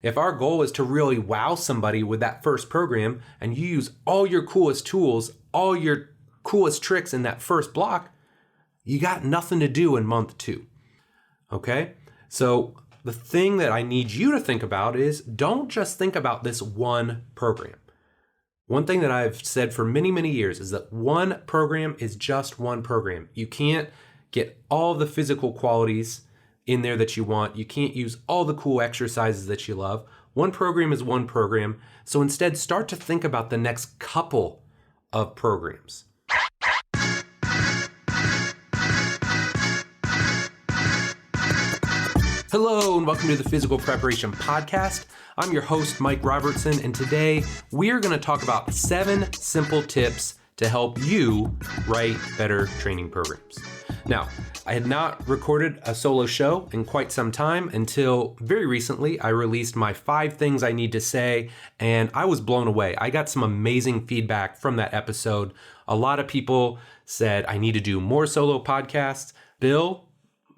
If our goal is to really wow somebody with that first program and you use all your coolest tools, all your coolest tricks in that first block, you got nothing to do in month 2. Okay? So the thing that I need you to think about is don't just think about this one program. One thing that I've said for many, many years is that one program is just one program. You can't get all the physical qualities in there that you want. You can't use all the cool exercises that you love. One program is one program. So instead, start to think about the next couple of programs. Hello and welcome to the Physical Preparation Podcast. I'm your host, Mike Robertson, and today we are going to talk about 7 simple tips to help you write better training programs. Now, I had not recorded a solo show in quite some time until very recently. I released my 5 things I need to say, and I was blown away. I got some amazing feedback from that episode. A lot of people said I need to do more solo podcasts.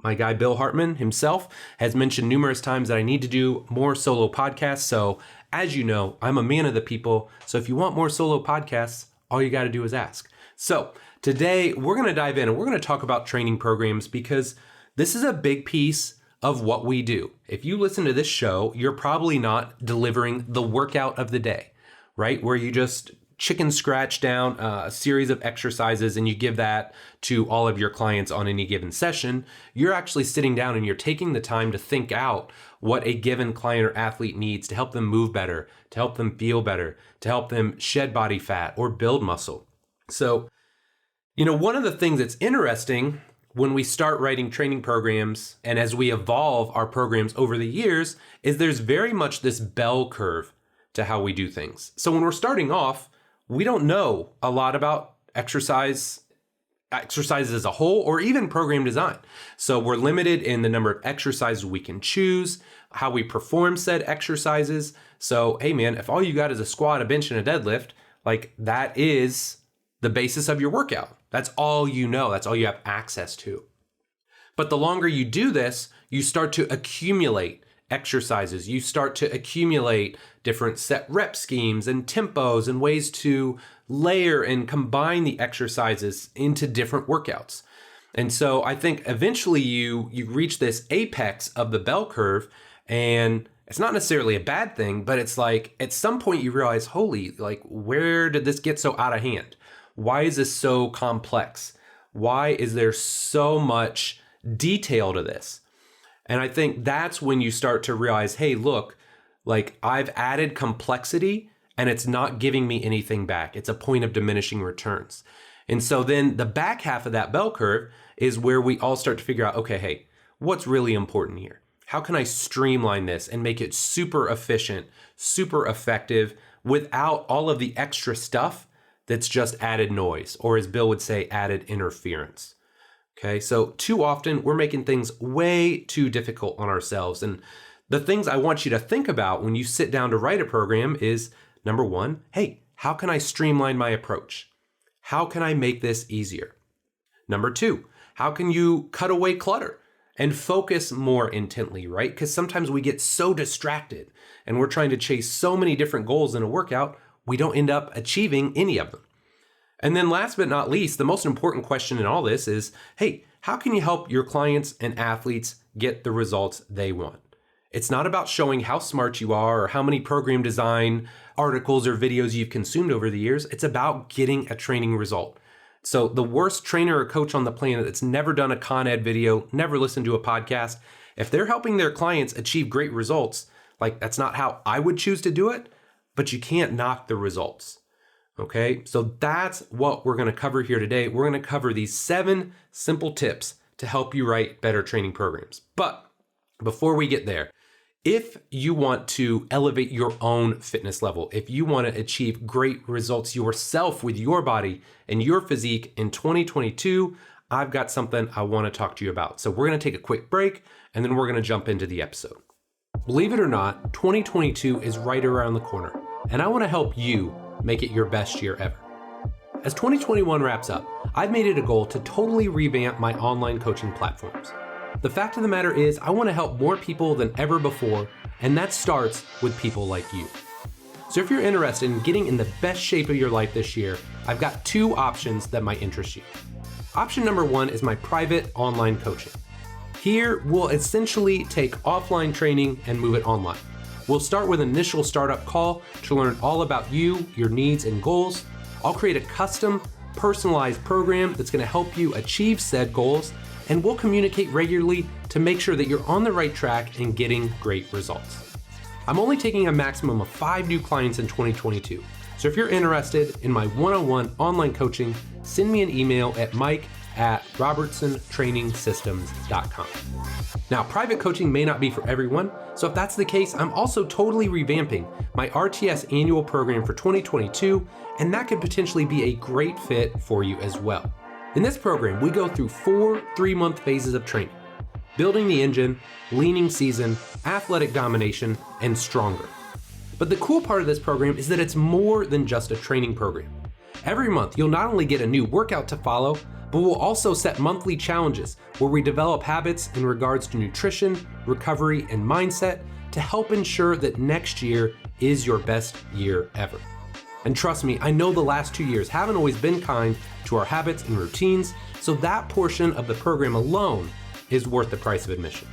My guy Bill Hartman himself has mentioned numerous times that I need to do more solo podcasts. So as you know, I'm a man of the people. So if you want more solo podcasts, all you got to do is ask. So today we're going to dive in and we're going to talk about training programs because this is a big piece of what we do. If you listen to this show, you're probably not delivering the workout of the day, right? Where you just chicken scratch down a series of exercises and you give that to all of your clients on any given session. You're actually sitting down and you're taking the time to think out what a given client or athlete needs to help them move better, to help them feel better, to help them shed body fat or build muscle. So, one of the things that's interesting when we start writing training programs and as we evolve our programs over the years is there's very much this bell curve to how we do things. So when we're starting off, we don't know a lot about exercises as a whole, or even program design. So we're limited in the number of exercises we can choose, how we perform said exercises. So, hey man, if all you got is a squat, a bench, and a deadlift, like that is the basis of your workout. That's all you know. That's all you have access to. But the longer you do this, you start to accumulate exercises. You start to accumulate different set rep schemes and tempos and ways to layer and combine the exercises into different workouts. And so I think eventually you reach this apex of the bell curve, and it's not necessarily a bad thing, but it's like at some point you realize, holy, like where did this get so out of hand? Why is this so complex? Why is there so much detail to this? And I think that's when you start to realize, hey, look, like I've added complexity and it's not giving me anything back. It's a point of diminishing returns. And so then the back half of that bell curve is where we all start to figure out, okay, hey, what's really important here? How can I streamline this and make it super efficient, super effective without all of the extra stuff that's just added noise, or as Bill would say, added interference? Okay, so too often we're making things way too difficult on ourselves. And the things I want you to think about when you sit down to write a program is, number 1, hey, how can I streamline my approach? How can I make this easier? Number 2, how can you cut away clutter and focus more intently, right? Because sometimes we get so distracted and we're trying to chase so many different goals in a workout, we don't end up achieving any of them. And then last but not least, the most important question in all this is, hey, how can you help your clients and athletes get the results they want? It's not about showing how smart you are or how many program design articles or videos you've consumed over the years. It's about getting a training result. So the worst trainer or coach on the planet that's never done a Con Ed video, never listened to a podcast, if they're helping their clients achieve great results, like that's not how I would choose to do it, but you can't knock the results. Okay, so that's what we're going to cover here today. We're going to cover these 7 simple tips to help you write better training programs. But before we get there, if you want to elevate your own fitness level, if you want to achieve great results yourself with your body and your physique in 2022, I've got something I want to talk to you about. So we're going to take a quick break and then we're going to jump into the episode. Believe it or not, 2022 is right around the corner, and I want to help you make it your best year ever. As 2021 wraps up, I've made it a goal to totally revamp my online coaching platforms. The fact of the matter is, I want to help more people than ever before And that starts with people like you. So if you're interested in getting in the best shape of your life this year, I've got 2 options that might interest you. Option number 1 is my private online coaching. Here, we'll essentially take offline training and move it online. We'll start with an initial startup call to learn all about you, your needs and goals. I'll create a custom, personalized program that's going to help you achieve said goals, and we'll communicate regularly to make sure that you're on the right track and getting great results. I'm only taking a maximum of 5 new clients in 2022. So if you're interested in my one-on-one online coaching, send me an email at mike@robertsontrainingsystems.com. Now, private coaching may not be for everyone, so if that's the case, I'm also totally revamping my RTS annual program for 2022, and that could potentially be a great fit for you as well. In this program, we go through 4 3-month phases of training: building the engine, leaning season, athletic domination, and stronger. But the cool part of this program is that it's more than just a training program. Every month, you'll not only get a new workout to follow, but we'll also set monthly challenges where we develop habits in regards to nutrition, recovery, and mindset to help ensure that next year is your best year ever. And trust me, I know the last 2 years haven't always been kind to our habits and routines, so that portion of the program alone is worth the price of admission.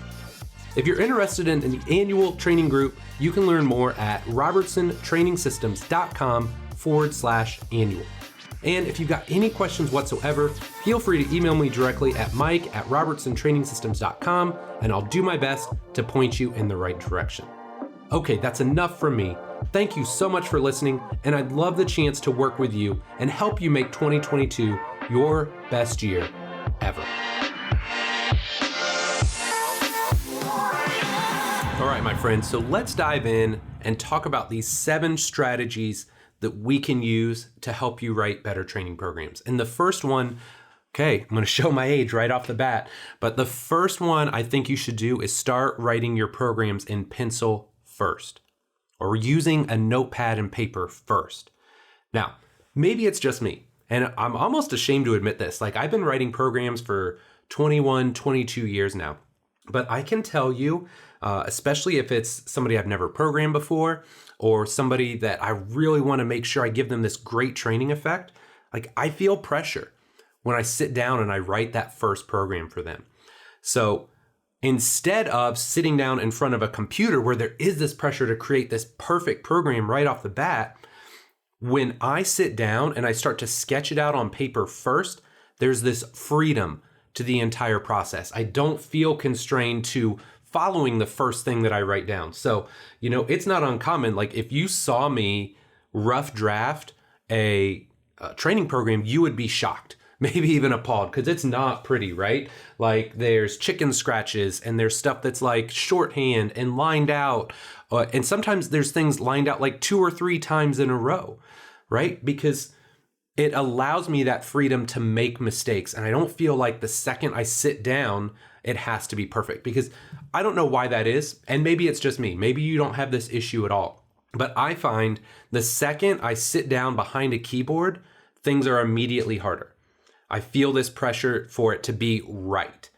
If you're interested in the annual training group, you can learn more at robertsontrainingsystems.com/annual. And if you've got any questions whatsoever, feel free to email me directly at mike@robertsontrainingsystems.com, and I'll do my best to point you in the right direction. Okay, that's enough from me. Thank you so much for listening, and I'd love the chance to work with you and help you make 2022 your best year ever. All right, my friends, so let's dive in and talk about these 7 strategies that we can use to help you write better training programs. And the first one, okay, I'm gonna show my age right off the bat, but the first one I think you should do is start writing your programs in pencil first, or using a notepad and paper first. Now, maybe it's just me, and I'm almost ashamed to admit this. Like, I've been writing programs for 21, 22 years now, but I can tell you, especially if it's somebody I've never programmed before, or somebody that I really want to make sure I give them this great training effect, like, I feel pressure when I sit down and I write that first program for them. So instead of sitting down in front of a computer where there is this pressure to create this perfect program right off the bat, when I sit down and I start to sketch it out on paper first, there's this freedom to the entire process. I don't feel constrained to following the first thing that I write down. So, it's not uncommon. Like, if you saw me rough draft a training program, you would be shocked, maybe even appalled, because it's not pretty, right? Like, there's chicken scratches and there's stuff that's like shorthand and lined out. And sometimes there's things lined out like 2 or 3 times in a row, right? Because it allows me that freedom to make mistakes. And I don't feel like the second I sit down, it has to be perfect, because I don't know why that is. And maybe it's just me. Maybe you don't have this issue at all. But I find the second I sit down behind a keyboard, things are immediately harder. I feel this pressure for it to be right.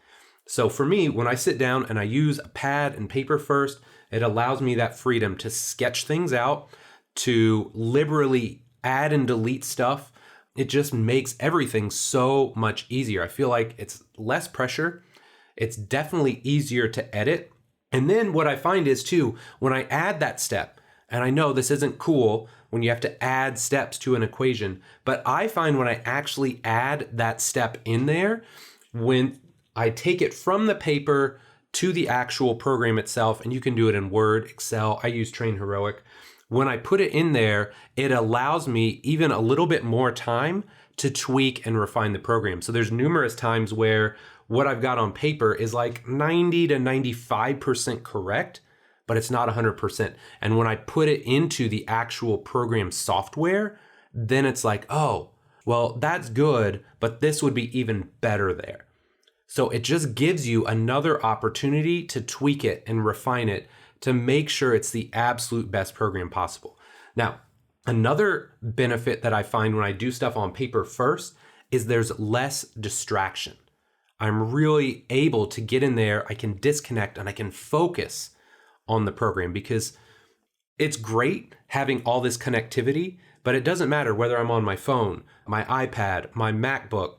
So for me, when I sit down and I use a pad and paper first, it allows me that freedom to sketch things out, to liberally add and delete stuff. It just makes everything so much easier. I feel like it's less pressure. It's definitely easier to edit. And then what I find is too, when I add that step, and I know this isn't cool when you have to add steps to an equation, but I find when I actually add that step in there, when I take it from the paper to the actual program itself, and you can do it in Word, Excel, I use Train Heroic. When I put it in there, it allows me even a little bit more time to tweak and refine the program. So there's numerous times where what I've got on paper is like 90 to 95% correct, but it's not 100%. And when I put it into the actual program software, then it's like, oh, well, that's good, but this would be even better there. So it just gives you another opportunity to tweak it and refine it to make sure it's the absolute best program possible. Now, another benefit that I find when I do stuff on paper first is there's less distraction. I'm really able to get in there, I can disconnect, and I can focus on the program, because it's great having all this connectivity, but it doesn't matter whether I'm on my phone, my iPad, my MacBook,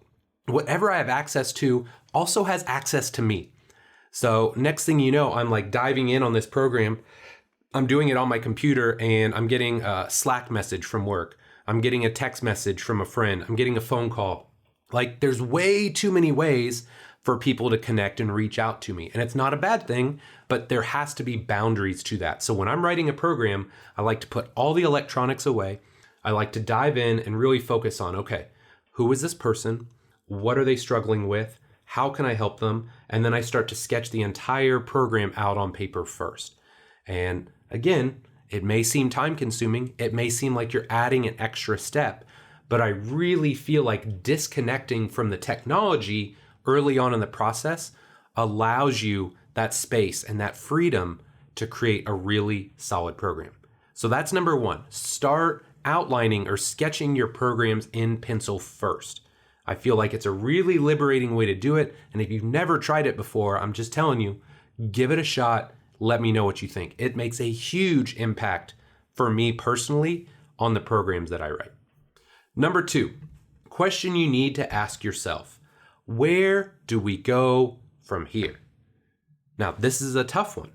whatever I have access to also has access to me. So next thing you know, I'm like diving in on this program. I'm doing it on my computer and I'm getting a Slack message from work. I'm getting a text message from a friend. I'm getting a phone call. Like, there's way too many ways for people to connect and reach out to me. And it's not a bad thing, but there has to be boundaries to that. So when I'm writing a program, I like to put all the electronics away. I like to dive in and really focus on, okay, who is this person? What are they struggling with? How can I help them? And then I start to sketch the entire program out on paper first. And again, it may seem time consuming. It may seem like you're adding an extra step, but I really feel like disconnecting from the technology early on in the process allows you that space and that freedom to create a really solid program. So that's number one. Start outlining or sketching your programs in pencil first. I feel like it's a really liberating way to do it. And if you've never tried it before, I'm just telling you, give it a shot. Let me know what you think. It makes a huge impact for me personally on the programs that I write. Number two, question you need to ask yourself: where do we go from here? Now, this is a tough one.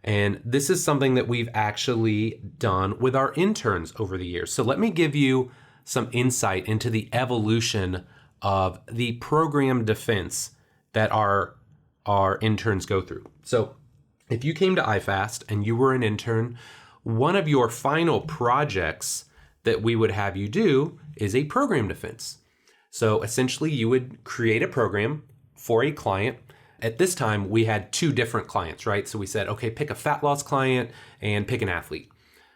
And this is something that we've actually done with our interns over the years. So let me give you some insight into the evolution of the program defense that our interns go through. So if you came to iFast and you were an intern, one of your final projects that we would have you do is a program defense. So essentially you would create a program for a client. At this time, we had two different clients, right? So we said, okay, pick a fat loss client and pick an athlete.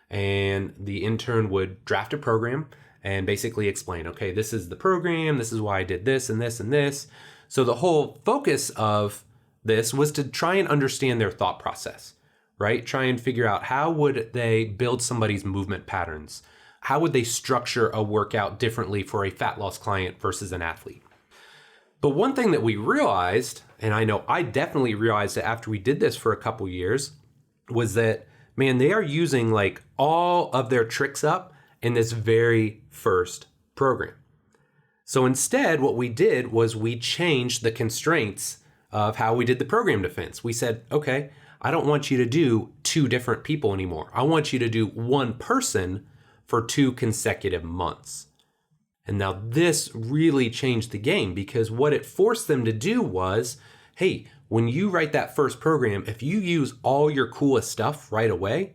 And the intern would draft a program and basically explain, okay, this is the program, this is why I did this and this and this. So the whole focus of this was to try and understand their thought process, right? Try and figure out how would they build somebody's movement patterns? How would they structure a workout differently for a fat loss client versus an athlete? But one thing that we realized, and I know I definitely realized it after we did this for a couple years, was that, man, they are using like all of their tricks up in this very first program. So instead, what we did was we changed the constraints of how we did the program defense. We said, okay, I don't want you to do two different people anymore. I want you to do one person for 2 consecutive months. And now this really changed the game, because what it forced them to do was, hey, when you write that first program, if you use all your coolest stuff right away,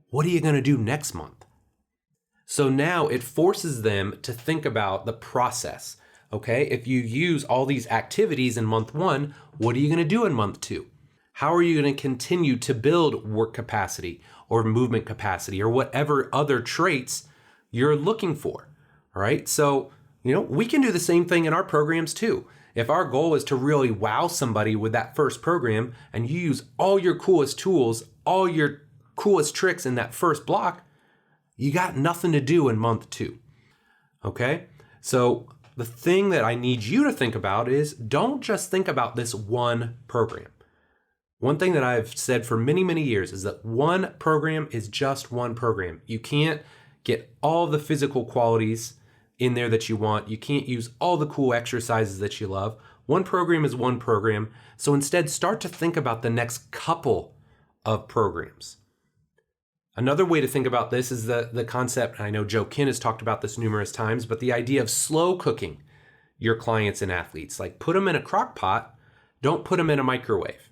what are you going to do next month? So now it forces them to think about the process. Okay, if you use all these activities in month 1, what are you going to do in month 2? How are you going to continue to build work capacity or movement capacity or whatever other traits you're looking for? All right, so, we can do the same thing in our programs too. If our goal is to really wow somebody with that first program and you use all your coolest tools, all your coolest tricks in that first block, you got nothing to do in month 2. Okay, so the thing that I need you to think about is, don't just think about this one program. One thing that I've said for many, many years is that one program is just one program. You can't get all the physical qualities in there that you want. You can't use all the cool exercises that you love. One program is one program. So instead, start to think about the next couple of programs. Another way to think about this is the concept, and I know Joe Kinn has talked about this numerous times, but the idea of slow cooking your clients and athletes. Like, put them in a crock pot, don't put them in a microwave.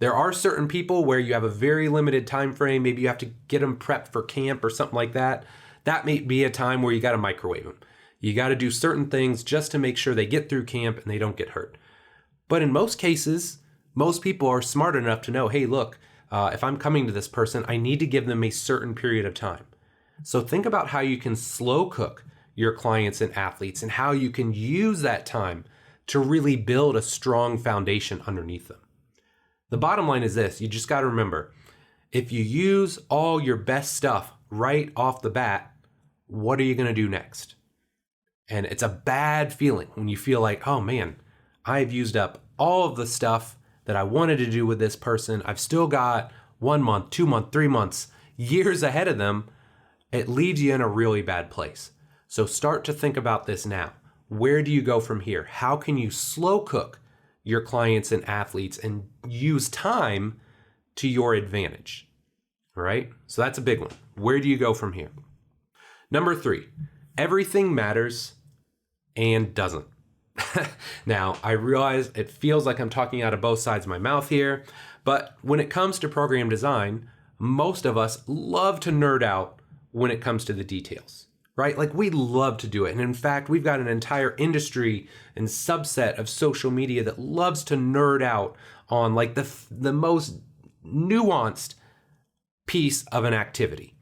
There are certain people where you have a very limited time frame. Maybe you have to get them prepped for camp or something like that. That may be a time where you got to microwave them. You got to do certain things just to make sure they get through camp and they don't get hurt. But in most cases, most people are smart enough to know, hey, look, if I'm coming to this person, I need to give them a certain period of time. So think about how you can slow cook your clients and athletes and how you can use that time to really build a strong foundation underneath them. The bottom line is this: you just got to remember, if you use all your best stuff right off the bat, what are you going to do next? And it's a bad feeling when you feel like, oh man, I've used up all of the stuff that I wanted to do with this person. I've still got 1 month, 2 months, 3 months, years ahead of them, it leaves you in a really bad place. So start to think about this now. Where do you go from here? How can you slow cook your clients and athletes and use time to your advantage? All right? So that's a big one. Where do you go from here? Number 3, everything matters and doesn't. Now, I realize it feels like I'm talking out of both sides of my mouth here, but when it comes to program design, most of us love to nerd out when it comes to the details, right? Like we love to do it. And in fact, we've got an entire industry and subset of social media that loves to nerd out on like the most nuanced piece of an activity.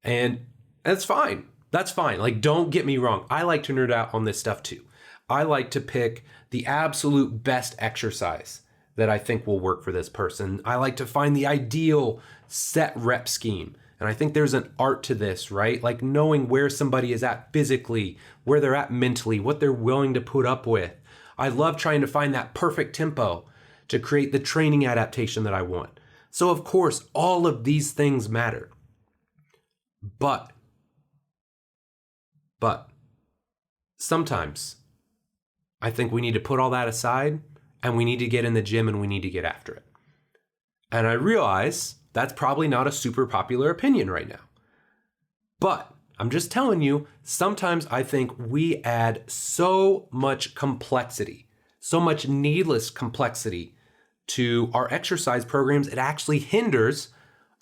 And that's fine. That's fine. Like, don't get me wrong. I like to nerd out on this stuff too. I like to pick the absolute best exercise that I think will work for this person. I like to find the ideal set rep scheme. And I think there's an art to this, right? Like knowing where somebody is at physically, where they're at mentally, what they're willing to put up with. I love trying to find that perfect tempo to create the training adaptation that I want. So of course, all of these things matter. But sometimes I think we need to put all that aside and we need to get in the gym and we need to get after it. And I realize that's probably not a super popular opinion right now. But I'm just telling you, sometimes I think we add so much complexity, so much needless complexity to our exercise programs, it actually hinders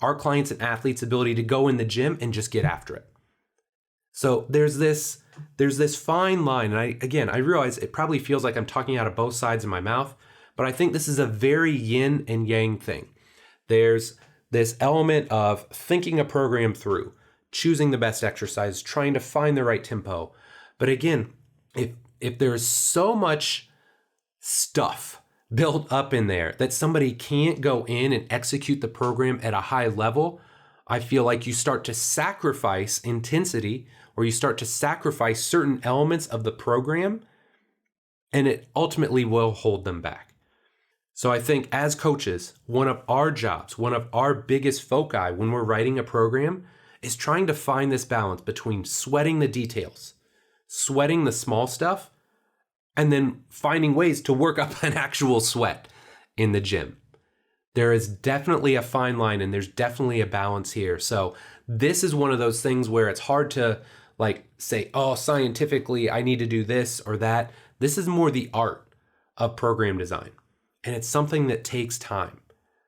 our clients and athletes' ability to go in the gym and just get after it. So there's this fine line. And I realize it probably feels like I'm talking out of both sides of my mouth, but I think this is a very yin and yang thing. There's this element of thinking a program through, choosing the best exercise, trying to find the right tempo. But again, if there's so much stuff built up in there that somebody can't go in and execute the program at a high level, I feel like you start to sacrifice intensity or you start to sacrifice certain elements of the program, and it ultimately will hold them back. So I think as coaches, one of our jobs, one of our biggest foci when we're writing a program is trying to find this balance between sweating the details, sweating the small stuff, and then finding ways to work up an actual sweat in the gym. There is definitely a fine line and there's definitely a balance here. So this is one of those things where it's hard to like say, oh, scientifically, I need to do this or that. This is more the art of program design. And it's something that takes time.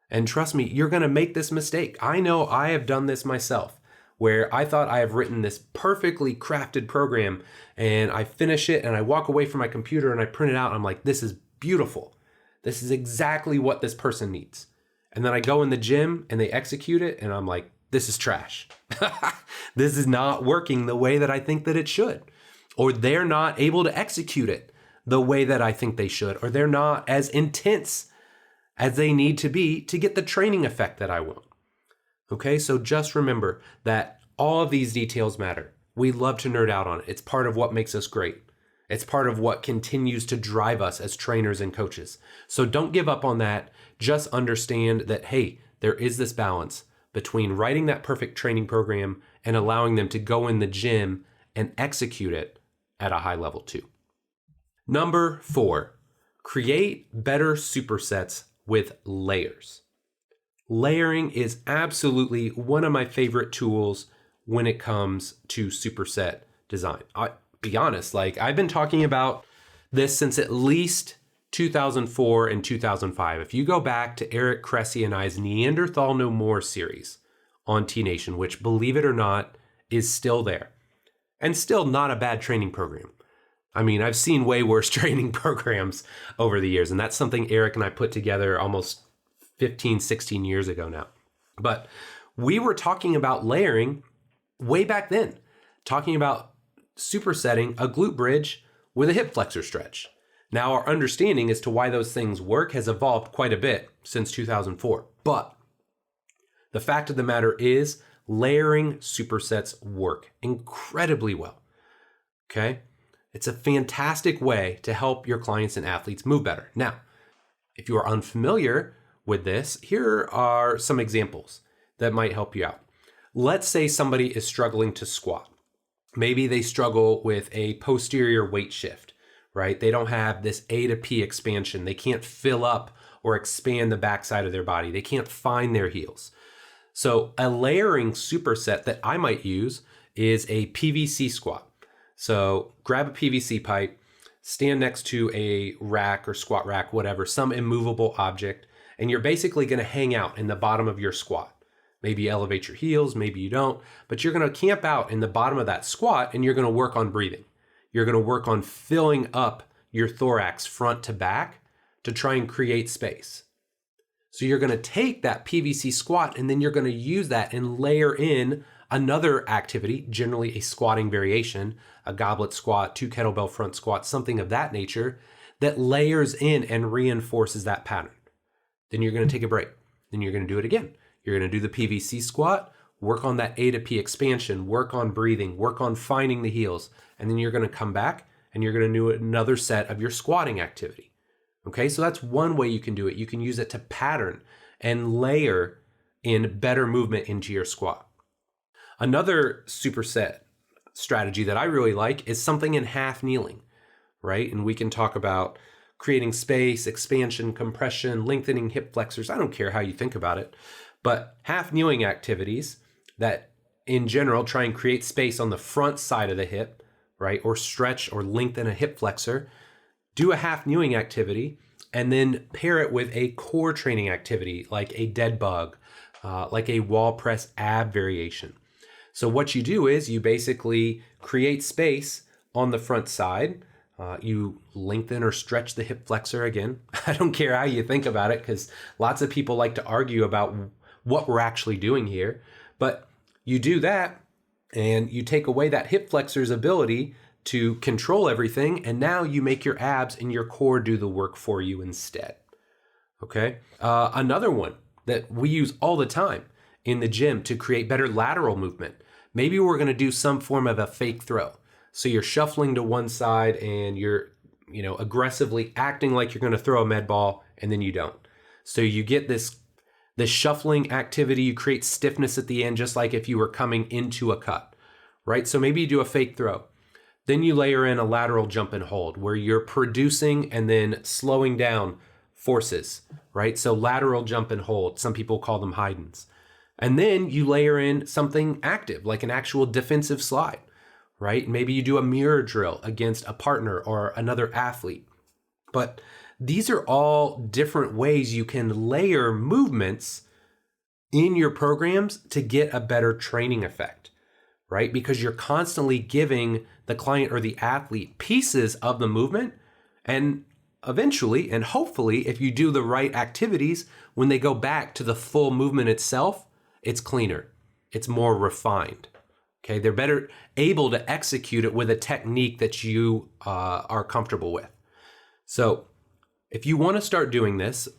And trust me, you're going to make this mistake. I know I have done this myself, where I thought I have written this perfectly crafted program and I finish it and I walk away from my computer and I print it out. And I'm like, this is beautiful. This is exactly what this person needs. And then I go in the gym and they execute it and I'm like, this is trash. This is not working the way that I think that it should. Or they're not able to execute it the way that I think they should. Or they're not as intense as they need to be to get the training effect that I want. Okay, so just remember that all of these details matter. We love to nerd out on it. It's part of what makes us great. It's part of what continues to drive us as trainers and coaches. So don't give up on that. Just understand that, hey, there is this balance between writing that perfect training program and allowing them to go in the gym and execute it at a high level too. Number 4, create better supersets with layers. Layering is absolutely one of my favorite tools when it comes to superset design. I'll be honest, like I've been talking about this since at least 2004 and 2005. If you go back to Eric Cressy and I's Neanderthal No More series on T-Nation, which believe it or not, is still there and still not a bad training program. I mean, I've seen way worse training programs over the years, and that's something Eric and I put together almost 15, 16 years ago now. But we were talking about layering way back then, talking about supersetting a glute bridge with a hip flexor stretch. Now, our understanding as to why those things work has evolved quite a bit since 2004. But the fact of the matter is, layering supersets work incredibly well. Okay? It's a fantastic way to help your clients and athletes move better. Now, if you are unfamiliar with this, here are some examples that might help you out. Let's say somebody is struggling to squat. Maybe they struggle with a posterior weight shift, right? They don't have this A to P expansion. They can't fill up or expand the backside of their body. They can't find their heels. So a layering superset that I might use is a PVC squat. So grab a PVC pipe, stand next to a rack or squat rack, whatever, some immovable object, and you're basically going to hang out in the bottom of your squat. Maybe you elevate your heels, maybe you don't, but you're going to camp out in the bottom of that squat and you're going to work on breathing. You're going to work on filling up your thorax front to back to try and create space. So you're going to take that PVC squat and then you're going to use that and layer in another activity, generally a squatting variation, a goblet squat, 2 kettlebell front squats, something of that nature that layers in and reinforces that pattern. Then you're going to take a break. Then you're going to do it again. You're going to do the PVC squat, work on that A to P expansion, work on breathing, work on finding the heels, and then you're going to come back and you're going to do another set of your squatting activity. Okay, so that's one way you can do it. You can use it to pattern and layer in better movement into your squat. Another superset strategy that I really like is something in half kneeling, right? And we can talk about creating space, expansion, compression, lengthening hip flexors. I don't care how you think about it, but half kneeling activities that in general try and create space on the front side of the hip, right? Or stretch or lengthen a hip flexor. Do a half kneeling activity and then pair it with a core training activity like a dead bug, like a wall press ab variation. So what you do is you basically create space on the front side. You lengthen or stretch the hip flexor again. I don't care how you think about it because lots of people like to argue about what we're actually doing here. But you do that and you take away that hip flexor's ability to control everything, and now you make your abs and your core do the work for you instead. Okay? Another one that we use all the time in the gym to create better lateral movement. Maybe we're going to do some form of a fake throw. So you're shuffling to one side and you're, aggressively acting like you're going to throw a med ball, and then you don't. So you get this shuffling activity, you create stiffness at the end, just like if you were coming into a cut, right? So maybe you do a fake throw. Then you layer in a lateral jump and hold where you're producing and then slowing down forces, right? So lateral jump and hold, some people call them hindrance. And then you layer in something active, like an actual defensive slide, right? Maybe you do a mirror drill against a partner or another athlete. But these are all different ways you can layer movements in your programs to get a better training effect, right? Because you're constantly giving the client or the athlete pieces of the movement, and eventually and hopefully if you do the right activities, when they go back to the full movement itself, it's cleaner, it's more refined. Okay, they're better able to execute it with a technique that you are comfortable with. So if you want to start doing this,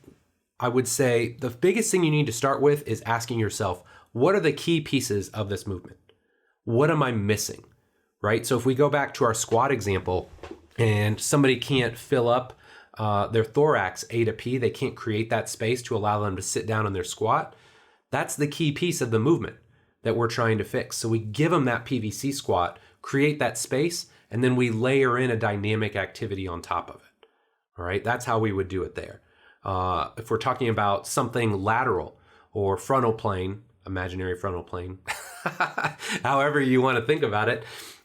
I would say the biggest thing you need to start with is asking yourself, what are the key pieces of this movement? What am I missing, right? So if we go back to our squat example and somebody can't fill up their thorax A to P, they can't create that space to allow them to sit down in their squat, that's the key piece of the movement that we're trying to fix. So we give them that PVC squat, create that space, and then we layer in a dynamic activity on top of it. All right, that's how we would do it there. If we're talking about something lateral or frontal plane, imaginary frontal plane, however you want to think about it,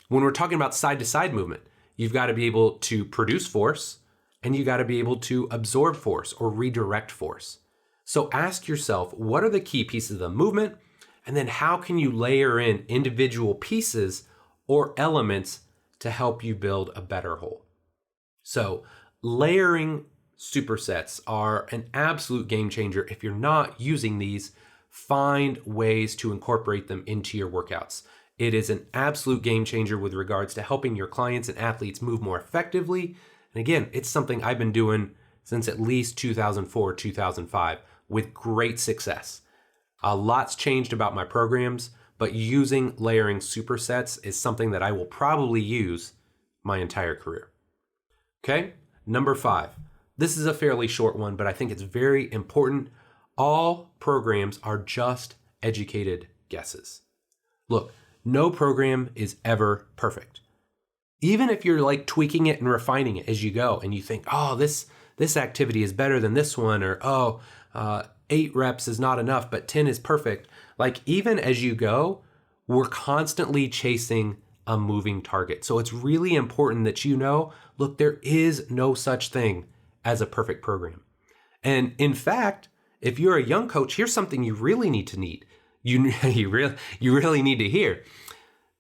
when we're talking about side-to-side movement, you've got to be able to produce force and you got to be able to absorb force or redirect force. So ask yourself, what are the key pieces of the movement? And then how can you layer in individual pieces or elements to help you build a better whole? So layering supersets are an absolute game changer. If you're not using these, find ways to incorporate them into your workouts. It is an absolute game changer with regards to helping your clients and athletes move more effectively. And again, it's something I've been doing since at least 2004, 2005 with great success. A lot's changed about my programs, but using layering supersets is something that I will probably use my entire career. Okay, number 5. This is a fairly short one, but I think it's very important. All programs are just educated guesses. Look, no program is ever perfect. Even if you're like tweaking it and refining it as you go and you think, oh, this activity is better than this one, or 8 reps is not enough, but 10 is perfect. Like even as you go, we're constantly chasing a moving target. So it's really important that you know, look, there is no such thing as a perfect program. And in fact, if you're a young coach, here's something you really need to need. You really need to hear.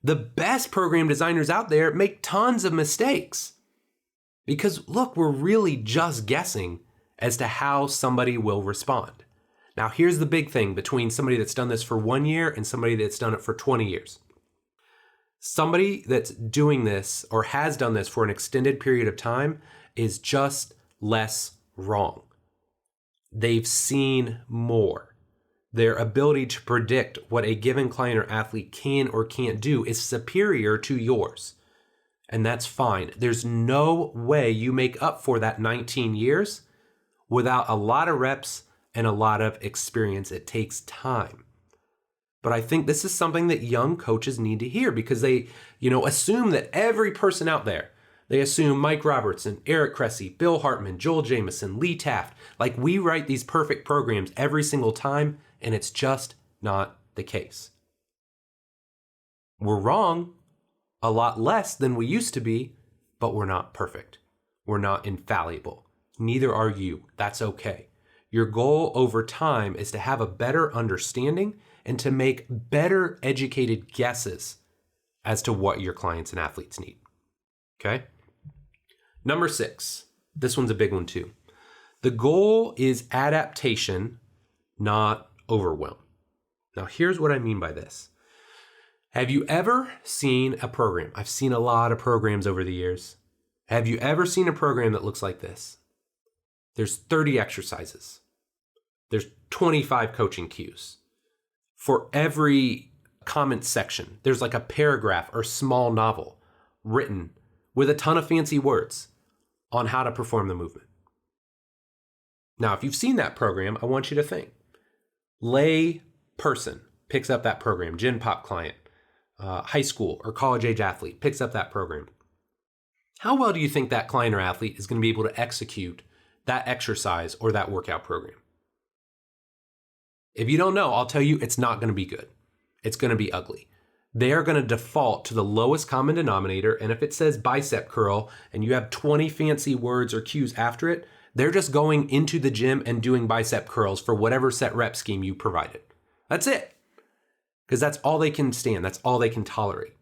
The best program designers out there make tons of mistakes. Because look, we're really just guessing as to how somebody will respond. Now, here's the big thing between somebody that's done this for 1 year and somebody that's done it for 20 years. Somebody that's doing this or has done this for an extended period of time is just less wrong. They've seen more. Their ability to predict what a given client or athlete can or can't do is superior to yours. And that's fine. There's no way you make up for that 19 years without a lot of reps and a lot of experience. It takes time. But I think this is something that young coaches need to hear because they, assume that every person out there, they assume Mike Robertson, Eric Cressy, Bill Hartman, Joel Jamieson, Lee Taft, like we write these perfect programs every single time, and it's just not the case. We're wrong a lot less than we used to be, but we're not perfect. We're not infallible. Neither are you. That's okay. Your goal over time is to have a better understanding and to make better educated guesses as to what your clients and athletes need. Okay? Number 6. This one's a big one too. The goal is adaptation, not overwhelm. Now, here's what I mean by this. Have you ever seen a program? I've seen a lot of programs over the years. Have you ever seen a program that looks like this? There's 30 exercises. There's 25 coaching cues. For every comment section, there's like a paragraph or small novel written with a ton of fancy words on how to perform the movement. Now, if you've seen that program, I want you to think. Lay person picks up that program, Gen Pop client, high school or college age athlete picks up that program. How well do you think that client or athlete is going to be able to execute that exercise or that workout program? If you don't know, I'll tell you it's not going to be good. It's going to be ugly. They are going to default to the lowest common denominator, and if it says bicep curl and you have 20 fancy words or cues after it, they're just going into the gym and doing bicep curls for whatever set rep scheme you provided. That's it. Because that's all they can stand. That's all they can tolerate.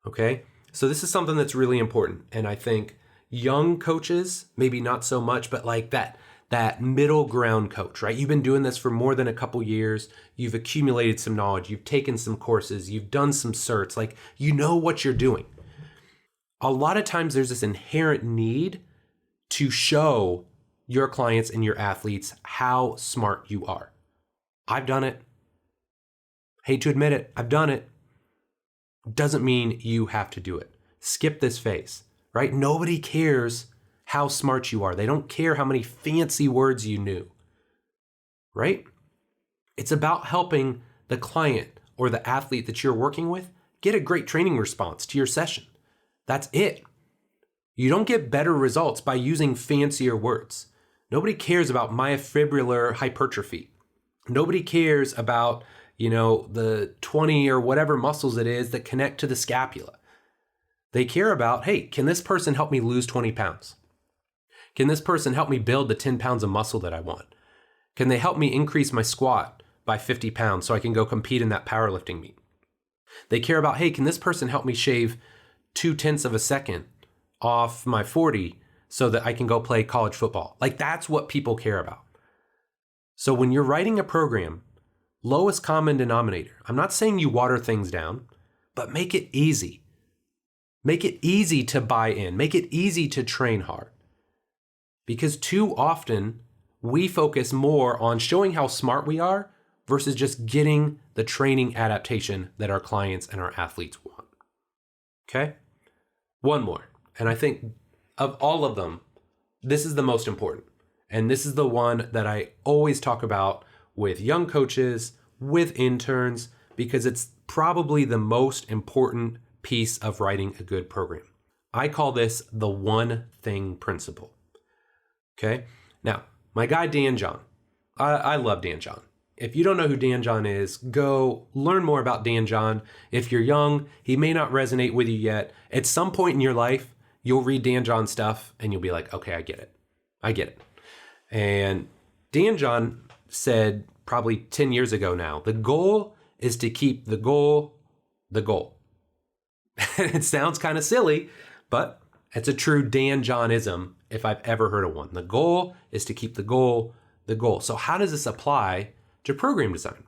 Okay? So this is something that's really important. And I think young coaches, maybe not so much, but like that middle ground coach, right? You've been doing this for more than a couple years. You've accumulated some knowledge. You've taken some courses. You've done some certs. Like, you know what you're doing. A lot of times there's this inherent need to show your clients and your athletes how smart you are. I've done it. Hate to admit it. I've done it. Doesn't mean you have to do it. Skip this phase, right? Nobody cares how smart you are. They don't care how many fancy words you knew, right? It's about helping the client or the athlete that you're working with get a great training response to your session. That's it. You don't get better results by using fancier words. Nobody cares about myofibrillar hypertrophy. Nobody cares about, the 20 or whatever muscles it is that connect to the scapula. They care about, hey, can this person help me lose 20 pounds? Can this person help me build the 10 pounds of muscle that I want? Can they help me increase my squat by 50 pounds so I can go compete in that powerlifting meet? They care about, hey, can this person help me shave 0.2 of a second off my 40 so that I can go play college football? Like, that's what people care about. So when you're writing a program, lowest common denominator, I'm not saying you water things down, but make it easy. Make it easy to buy in. Make it easy to train hard. Because too often we focus more on showing how smart we are versus just getting the training adaptation that our clients and our athletes want. Okay? One more. And I think of all of them, this is the most important. And this is the one that I always talk about with young coaches, with interns, because it's probably the most important piece of writing a good program. I call this the one thing principle. Okay? Now, my guy Dan John, I love Dan John. If you don't know who Dan John is, go learn more about Dan John. If you're young, he may not resonate with you yet. At some point in your life, you'll read Dan John stuff and you'll be like, okay, I get it. I get it. And Dan John said probably 10 years ago now, the goal is to keep the goal the goal. It sounds kind of silly, but it's a true Dan Johnism if I've ever heard of one. The goal is to keep the goal the goal. So how does this apply to program design?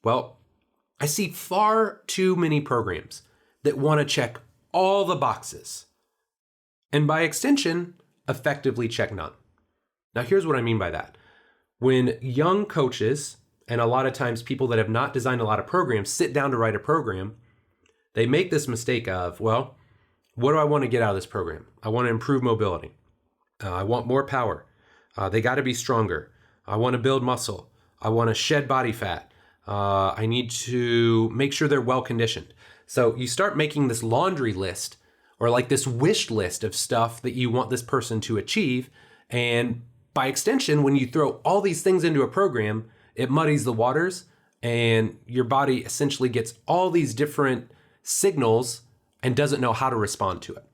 Well, I see far too many programs that want to check all the boxes, and by extension, effectively check none. Now, here's what I mean by that. When young coaches, and a lot of times people that have not designed a lot of programs, sit down to write a program, they make this mistake of, well, what do I want to get out of this program? I want to improve mobility. I want more power. They got to be stronger. I want to build muscle. I want to shed body fat. I need to make sure they're well conditioned. So you start making this laundry list, or like this wish list of stuff that you want this person to achieve. And by extension, when you throw all these things into a program, it muddies the waters and your body essentially gets all these different signals and doesn't know how to respond to it.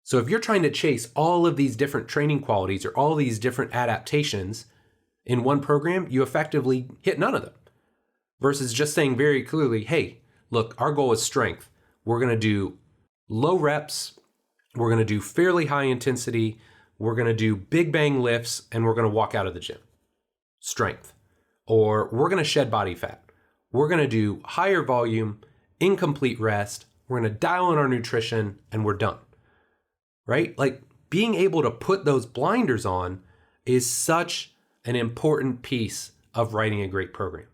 So if you're trying to chase all of these different training qualities or all these different adaptations in one program, you effectively hit none of them. Versus just saying very clearly, hey, look, our goal is strength. We're going to do low reps. We're going to do fairly high intensity. We're going to do big bang lifts, and we're going to walk out of the gym. Strength. Or we're going to shed body fat. We're going to do higher volume, incomplete rest. We're going to dial in our nutrition, and we're done. Right? Like being able to put those blinders on is such an important piece of writing a great program.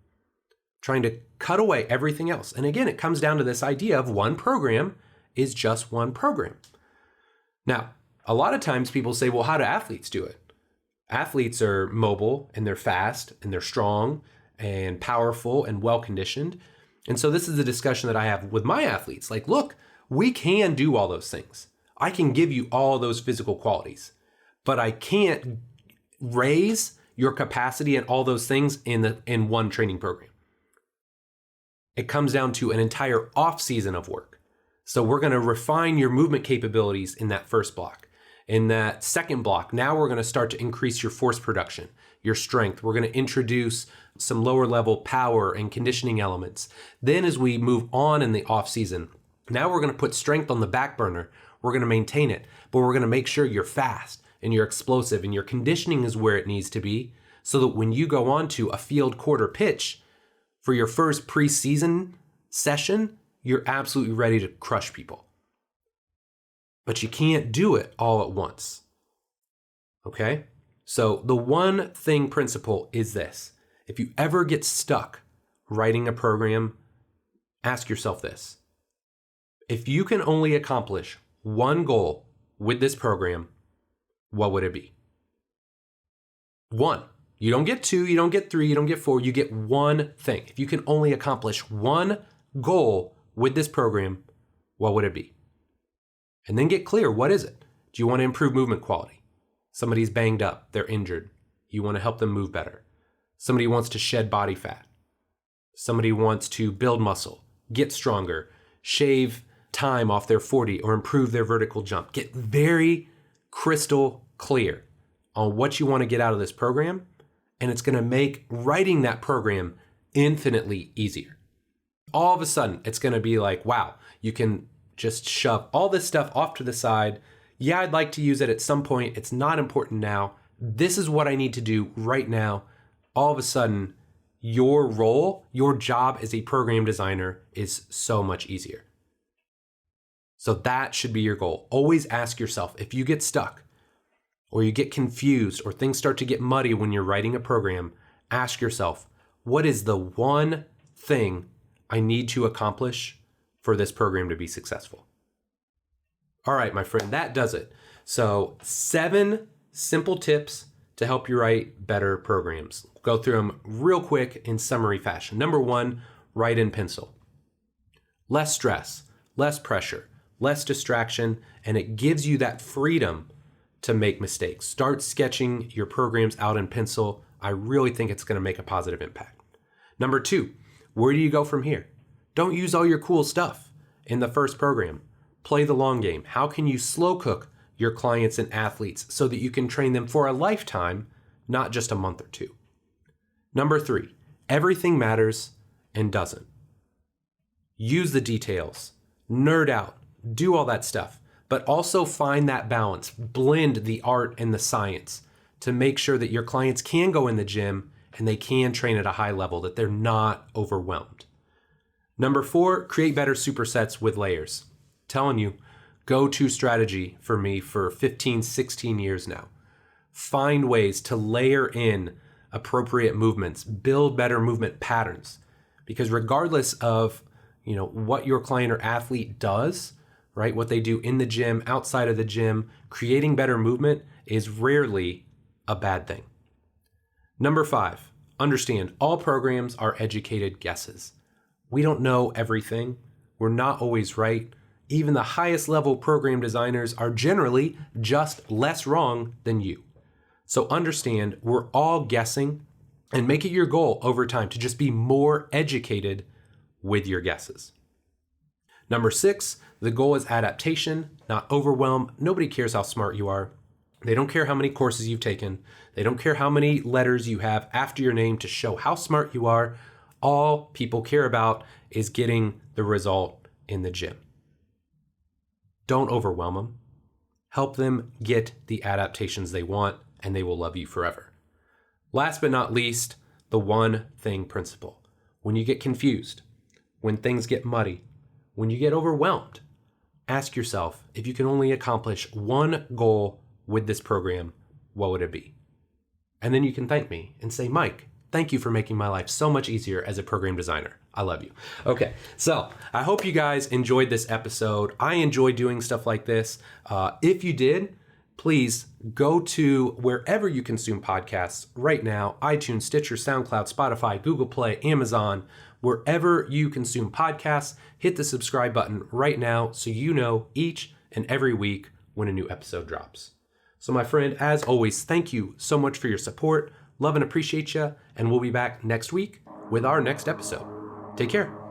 Trying to cut away everything else. And again, it comes down to this idea of one program is just one program. Now, a lot of times people say, well, how do athletes do it? Athletes are mobile and they're fast and they're strong and powerful and well-conditioned. And so this is the discussion that I have with my athletes. Like, look, we can do all those things. I can give you all those physical qualities, but I can't raise your capacity and all those things in one training program. It comes down to an entire off season of work. So we're going to refine your movement capabilities in that first block. In that second block, now we're going to start to increase your force production, your strength. We're going to introduce some lower level power and conditioning elements. Then as we move on in the off season, now we're going to put strength on the back burner. We're going to maintain it, but we're going to make sure you're fast and you're explosive and your conditioning is where it needs to be so that when you go on to a field quarter pitch for your first preseason session, you're absolutely ready to crush people. But you can't do it all at once. Okay? So the one thing principle is this. If you ever get stuck writing a program, ask yourself this. If you can only accomplish one goal with this program, what would it be? One. You don't get two, you don't get three, you don't get four, you get one thing. If you can only accomplish one goal with this program, what would it be? And then get clear, what is it? Do you want to improve movement quality? Somebody's banged up, they're injured. You want to help them move better. Somebody wants to shed body fat. Somebody wants to build muscle, get stronger, shave time off their 40 or improve their vertical jump. Get very crystal clear on what you want to get out of this program, and it's going to make writing that program infinitely easier. All of a sudden, it's going to be like, wow, you can just shove all this stuff off to the side. Yeah, I'd like to use it at some point. It's not important now. This is what I need to do right now. All of a sudden, your role, your job as a program designer is so much easier. So that should be your goal. Always ask yourself, if you get stuck or you get confused or things start to get muddy when you're writing a program, ask yourself, what is the one thing I need to accomplish for this program to be successful? All right, my friend, that does it. So 7 simple tips to help you write better programs. Go through them real quick in summary fashion. Number 1, write in pencil. Less stress, less pressure, less distraction, and it gives you that freedom to make mistakes. Start sketching your programs out in pencil. I really think it's going to make a positive impact. Number 2, where do you go from here? Don't use all your cool stuff in the first program. Play the long game. How can you slow cook your clients and athletes so that you can train them for a lifetime, not just a month or 2? Number 3, everything matters and doesn't. Use the details, nerd out, do all that stuff, but also find that balance, blend the art and the science to make sure that your clients can go in the gym and they can train at a high level, that they're not overwhelmed. Number 4, create better supersets with layers. Telling you, go-to strategy for me for 15, 16 years now. Find ways to layer in appropriate movements, build better movement patterns, because regardless of what your client or athlete does, right, what they do in the gym, outside of the gym, creating better movement is rarely a bad thing. Number 5, understand all programs are educated guesses. We don't know everything. We're not always right. Even the highest level program designers are generally just less wrong than you. So understand we're all guessing, and make it your goal over time to just be more educated with your guesses. Number 6, the goal is adaptation, not overwhelm. Nobody cares how smart you are. They don't care how many courses you've taken. They don't care how many letters you have after your name to show how smart you are. All people care about is getting the result in the gym. Don't overwhelm them. Help them get the adaptations they want, and they will love you forever. Last but not least, the one thing principle. When you get confused, when things get muddy, when you get overwhelmed, ask yourself, if you can only accomplish one goal with this program, what would it be? And then you can thank me and say, Mike, thank you for making my life so much easier as a program designer. I love you. Okay, so I hope you guys enjoyed this episode. I enjoy doing stuff like this. If you did, please go to wherever you consume podcasts right now, iTunes, Stitcher, SoundCloud, Spotify, Google Play, Amazon, wherever you consume podcasts, hit the subscribe button right now so you know each and every week when a new episode drops. So my friend, as always, thank you so much for your support. Love and appreciate you, and we'll be back next week with our next episode. Take care.